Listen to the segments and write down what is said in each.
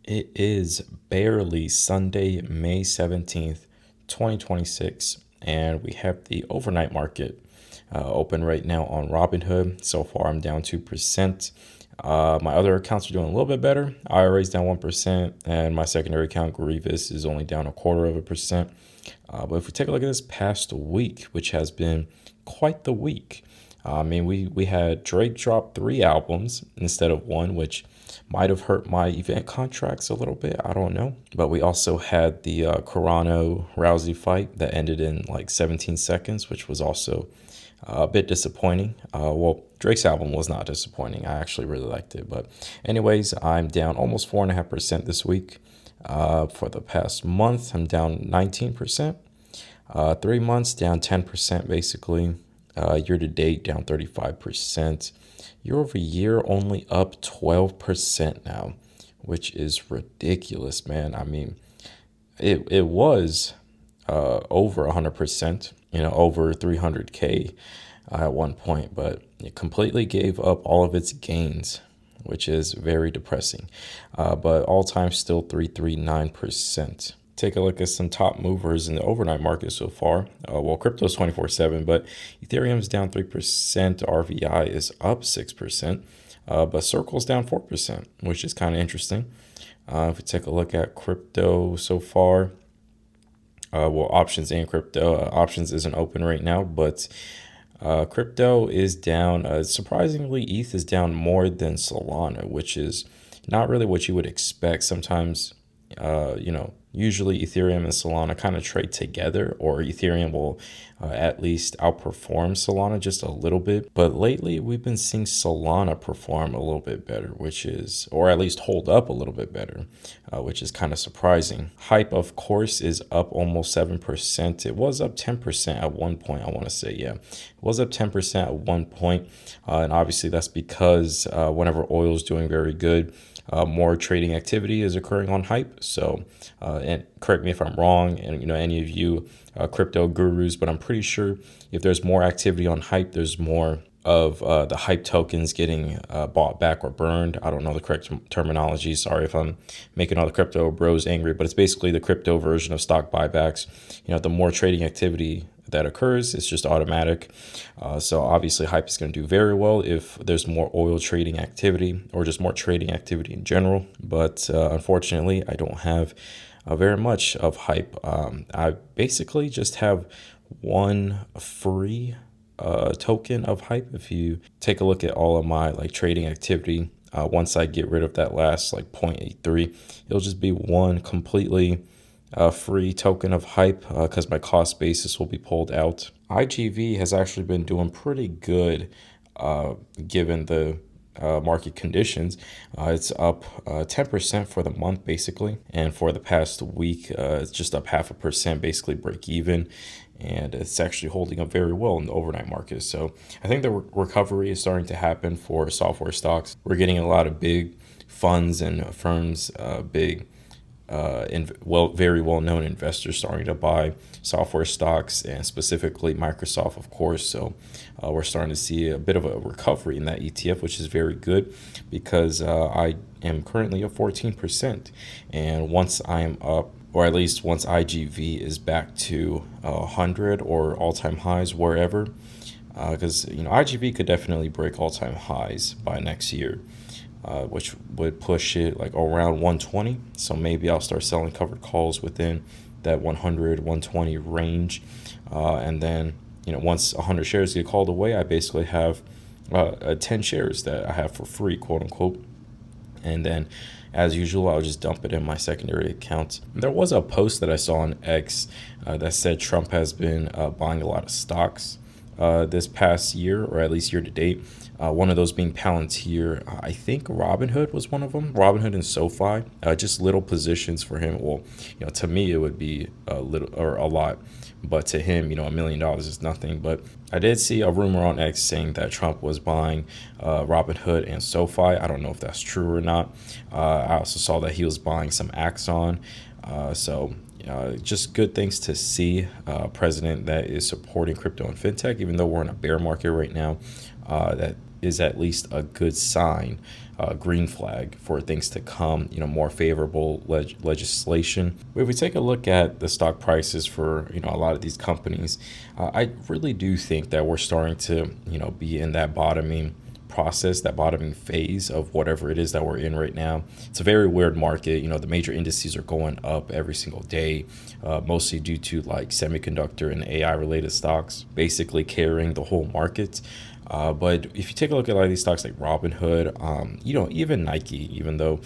It is barely Sunday, May 17th, 2026, and we have the overnight market open right now on Robinhood. So far, I'm down 2%. My other accounts are doing a little bit better. IRA's down 1%, and my secondary account, Grievous, is only down 0.25%. But if we take a look at this past week, which has been quite the week, we had Drake drop 3 albums instead of one, which might have hurt my event contracts a little bit. I don't know. But we also had the Carano Rousey fight that ended in like 17 seconds, which was also a bit disappointing. Well, Drake's album was not disappointing. I actually really liked it. But anyways, I'm down almost 4.5% this week. For the past month, I'm down 19%. 3 months, down 10% basically. Year to date, down 35%. Year over year, only up 12% now, which is ridiculous, man. I mean, it was over 100%, over 300K at one point, but it completely gave up all of its gains, which is very depressing. But all time still 339%. Take a look at some top movers in the overnight market so far. Well, crypto's 24/7, but Ethereum's down 3%. RVI is up 6%, but Circle's down 4%, which is kind of interesting. If we take a look at crypto so far, well, options and crypto. Options isn't open right now, but crypto is down. Surprisingly, ETH is down more than Solana, which is not really what you would expect. Sometimes, usually Ethereum and Solana kind of trade together, or Ethereum will at least outperform Solana just a little bit. But lately, we've been seeing Solana perform a little bit better, or at least hold up a little bit better, which is kind of surprising. Hype, of course, is up almost 7%. It was up 10% at one point, I want to say, yeah. It was up 10% at one point, and obviously that's because whenever oil is doing very good, more trading activity is occurring on hype. So, and correct me if I'm wrong, and any of you crypto gurus, but I'm pretty sure if there's more activity on hype, there's more of the hype tokens getting bought back or burned. I don't know the correct terminology. Sorry if I'm making all the crypto bros angry, but it's basically the crypto version of stock buybacks. The more trading activity that occurs, it's just automatic. So obviously hype is going to do very well if there's more oil trading activity or just more trading activity in general. But unfortunately, I don't have very much of hype. I basically just have one free token of hype. If you take a look at all of my trading activity, once I get rid of that last 0.83, it'll just be one completely free token of hype because my cost basis will be pulled out. IGV has actually been doing pretty good given the market conditions. It's up 10% for the month basically, and for the past week it's just up 0.5%, basically break even, and it's actually holding up very well in the overnight market. So I think the recovery is starting to happen for software stocks. We're getting a lot of big funds and firms, very well-known investors starting to buy software stocks, and specifically Microsoft, of course. So we're starting to see a bit of a recovery in that ETF, which is very good because I am currently at 14%. And once I am up, or at least once IGV is back to 100 or all-time highs, wherever, because IGV could definitely break all-time highs by next year. Which would push it around 120. So maybe I'll start selling covered calls within that 100, 120 range. And then, once 100 shares get called away, I basically have 10 shares that I have for free, quote unquote. And then, as usual, I'll just dump it in my secondary account. There was a post that I saw on X that said Trump has been buying a lot of stocks this past year, or at least year to date. One of those being Palantir. I think Robinhood was one of them. Robinhood and SoFi, just little positions for him. Well, to me it would be a little or a lot, but to him, $1 million is nothing. But I did see a rumor on X saying that Trump was buying Robinhood and SoFi. I don't know if that's true or not. I also saw that he was buying some Axon. So just good things to see. President that is supporting crypto and fintech, even though we're in a bear market right now. That is at least a good sign, green flag for things to come, more favorable legislation. But if we take a look at the stock prices for, a lot of these companies, I really do think that we're starting to, be in that bottoming process, that bottoming phase of whatever it is that we're in right now. It's a very weird market. The major indices are going up every single day, mostly due to like semiconductor and AI related stocks basically carrying the whole market. But if you take a look at a lot of these stocks like Robinhood, even Nike, even though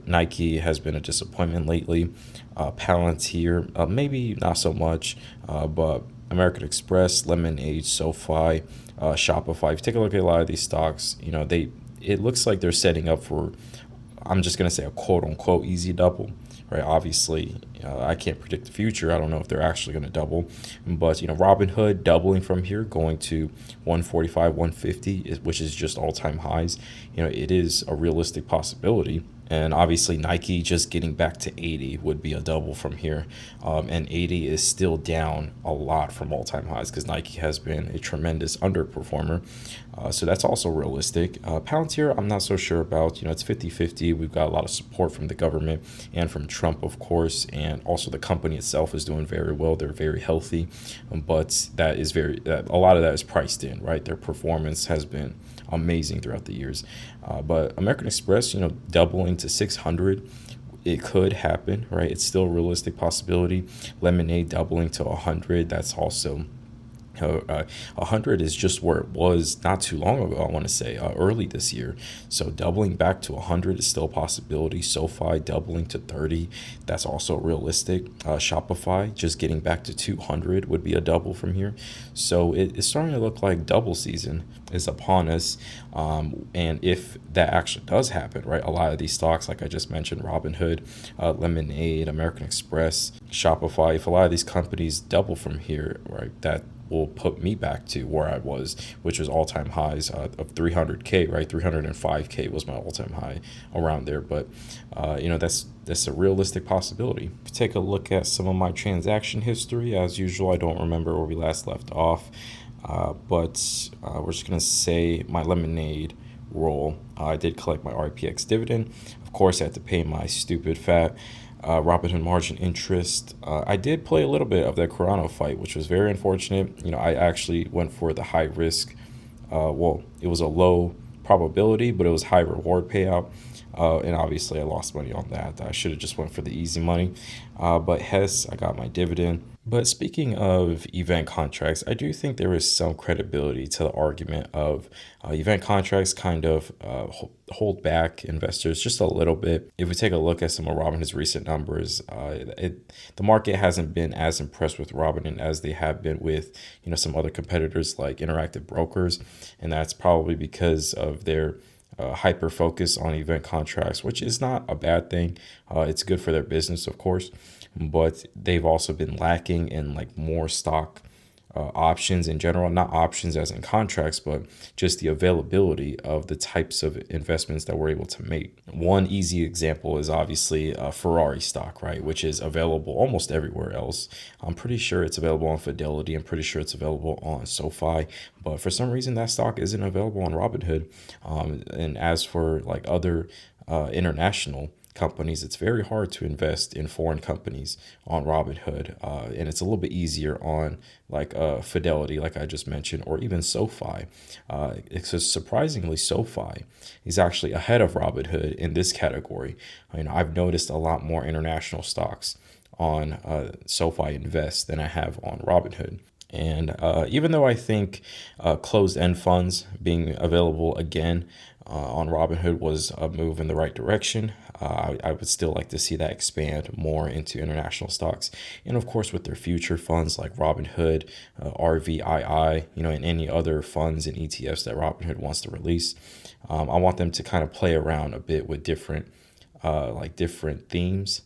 Nike has been a disappointment lately, Palantir, maybe not so much, but American Express, Lemonade, SoFi, Shopify. If you take a look at a lot of these stocks, it looks like they're setting up for, I'm just gonna say, a quote unquote easy double, right? Obviously, I can't predict the future. I don't know if they're actually going to double, but Robinhood doubling from here, going to 145, 150, which is just all-time highs. It is a realistic possibility. And obviously Nike just getting back to 80 would be a double from here. And 80 is still down a lot from all-time highs because Nike has been a tremendous underperformer. So that's also realistic. Palantir, I'm not so sure about. It's 50-50. We've got a lot of support from the government and from Trump, of course. And also the company itself is doing very well. They're very healthy. But a lot of that is priced in, right? Their performance has been amazing throughout the years. But American Express, doubling to 600, it could happen, right? It's still a realistic possibility. Lemonade doubling to 100, that's also 100 is just where it was not too long ago, I want to say, early this year. So doubling back to 100 is still a possibility. SoFi doubling to 30, that's also realistic. Shopify just getting back to 200 would be a double from here. So it's starting to look like double season is upon us. And if that actually does happen, right, a lot of these stocks, like I just mentioned, Robinhood, Lemonade, American Express, Shopify, if a lot of these companies double from here, right, that will put me back to where I was, which was all-time highs of 300K, right? 305K was my all-time high around there. But, that's a realistic possibility. If you take a look at some of my transaction history, as usual, I don't remember where we last left off, but we're just going to say my Lemonade roll. I did collect my RPX dividend. Of course, I had to pay my stupid fat Robinhood margin interest. I did play a little bit of that Corano fight, which was very unfortunate. I actually went for the high risk. It was a low probability, but it was high reward payout. And obviously I lost money on that. I should have just went for the easy money. But Hess, I got my dividend. But speaking of event contracts, I do think there is some credibility to the argument of event contracts kind of hold back investors just a little bit. If we take a look at some of Robinhood's recent numbers, the market hasn't been as impressed with Robinhood as they have been with some other competitors like Interactive Brokers, and that's probably because of their hyper focus on event contracts, which is not a bad thing. It's good for their business, of course, but they've also been lacking in like more stock options in general, not options as in contracts, but just the availability of the types of investments that we're able to make. One easy example is obviously Ferrari stock, right, which is available almost everywhere else. I'm pretty sure it's available on Fidelity. I'm pretty sure it's available on SoFi, but for some reason that stock isn't available on Robinhood. And as for like other international companies, it's very hard to invest in foreign companies on Robinhood, and it's a little bit easier on like Fidelity, like I just mentioned, or even SoFi. Surprisingly, SoFi is actually ahead of Robinhood in this category. I've noticed a lot more international stocks on SoFi Invest than I have on Robinhood. And even though I think closed-end funds being available again on Robinhood was a move in the right direction, I would still like to see that expand more into international stocks. And of course, with their future funds like Robinhood, RVII, and any other funds and ETFs that Robinhood wants to release, I want them to kind of play around a bit with different themes.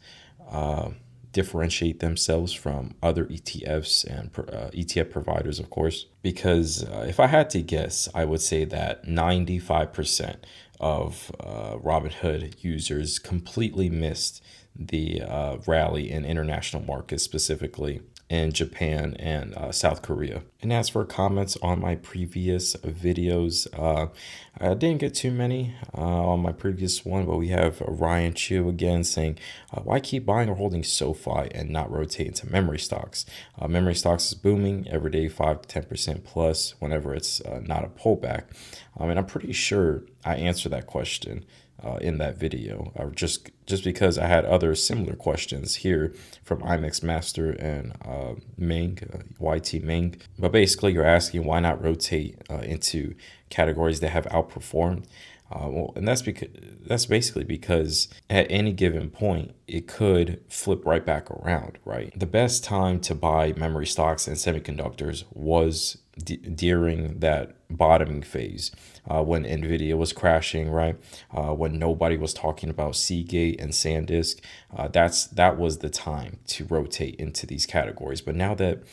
Differentiate themselves from other ETFs and ETF providers, of course, because if I had to guess, I would say that 95% of Robinhood users completely missed the rally in international markets, specifically in Japan and South Korea. And as for comments on my previous videos, I didn't get too many on my previous one, but we have Ryan Chu again saying, why keep buying or holding SoFi and not rotate into memory stocks? Memory stocks is booming every day, 5 to 10% plus whenever it's not a pullback. And I'm pretty sure I answered that question in that video, just because I had other similar questions here from IMAX Master and Ming, YT Ming. But basically, you're asking why not rotate into categories that have outperformed. And that's basically because at any given point, it could flip right back around, right? The best time to buy memory stocks and semiconductors was during that bottoming phase, when Nvidia was crashing, right? When nobody was talking about Seagate and SanDisk, that was the time to rotate into these categories. But now that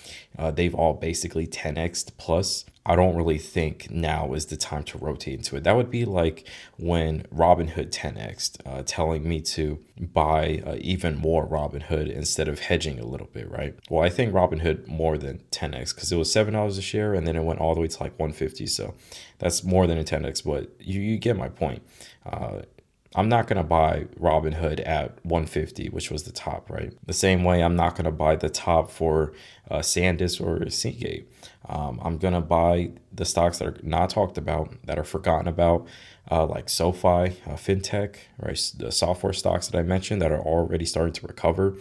they've all basically 10x plus, I don't really think now is the time to rotate into it. That would be like when Robinhood 10x, telling me to buy even more Robinhood instead of hedging a little bit, right? Well, I think Robinhood more than 10x because it was $7 a share and then it went all the way to like 150. So that's more than a 10x, but you get my point. I'm not going to buy Robinhood at 150, which was the top, right? The same way I'm not going to buy the top for SanDisk or Seagate. I'm going to buy the stocks that are not talked about, that are forgotten about, like SoFi, FinTech, right? The software stocks that I mentioned that are already starting to recover,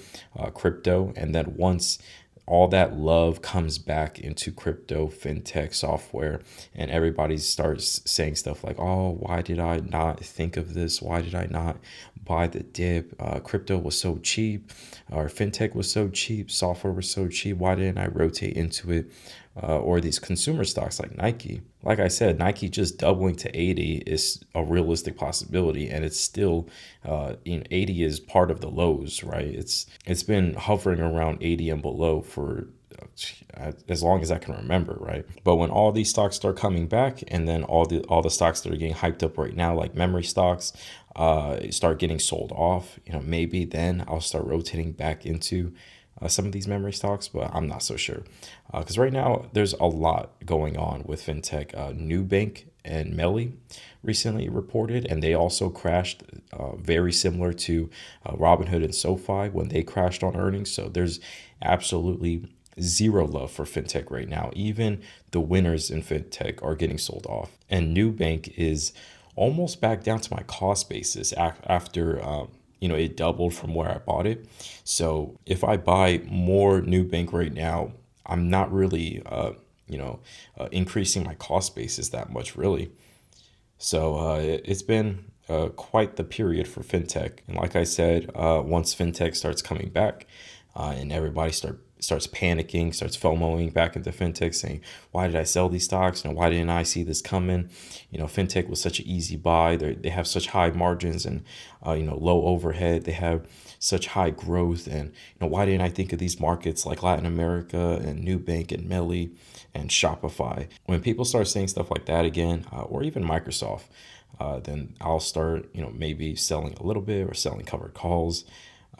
crypto. And then once all that love comes back into crypto, fintech, software, and everybody starts saying stuff like, oh, why did I not think of this? Why did I not buy the dip? Crypto was so cheap, or fintech was so cheap, software was so cheap. Why didn't I rotate into it? Or these consumer stocks like Nike. Like I said, Nike just doubling to 80 is a realistic possibility, and it's still, 80 is part of the lows, right? It's been hovering around 80 and below for as long as I can remember, right? But when all these stocks start coming back, and then all the stocks that are getting hyped up right now, like memory stocks, start getting sold off, maybe then I'll start rotating back into some of these memory stocks, but I'm not so sure. Because right now, there's a lot going on with fintech. Nubank and Melly recently reported, and they also crashed, very similar to Robinhood and SoFi when they crashed on earnings. So there's absolutely zero love for fintech right now. Even the winners in fintech are getting sold off. And Nubank is almost back down to my cost basis after it doubled from where I bought it. So if I buy more Nubank right now, I'm not really, increasing my cost basis that much, really. So it's been quite the period for fintech. And like I said, once fintech starts coming back, and everybody starts panicking, starts FOMOing back into fintech, saying, why did I sell these stocks? Why didn't I see this coming? Fintech was such an easy buy. They have such high margins and, low overhead. They have such high growth. And, why didn't I think of these markets like Latin America and Nubank and Melly and Shopify? When people start saying stuff like that again, or even Microsoft, then I'll start, maybe selling a little bit or selling covered calls.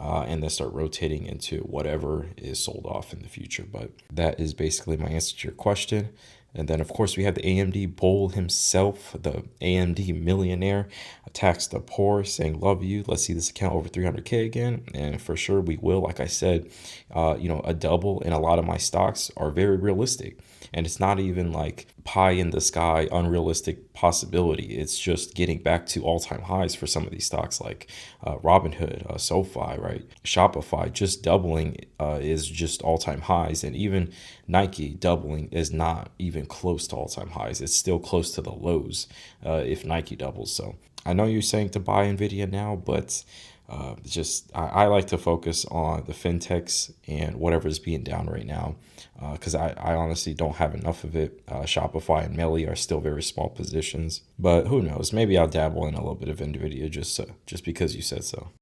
And then start rotating into whatever is sold off in the future. But that is basically my answer to your question. And then, of course, we have the AMD bull himself, the AMD millionaire, attacks the poor, saying, love you. Let's see this account over 300K again. And for sure we will. Like I said, a double in a lot of my stocks are very realistic. And it's not even like pie in the sky, unrealistic possibility. It's just getting back to all-time highs for some of these stocks like Robinhood, SoFi, right? Shopify just doubling is just all-time highs. And even Nike doubling is not even close to all-time highs. It's still close to the lows if Nike doubles. So I know you're saying to buy Nvidia now, but I like to focus on the fintechs and whatever is being down right now, because I honestly don't have enough of it. Shopify and Melly are still very small positions, but who knows? Maybe I'll dabble in a little bit of Nvidia just because you said so.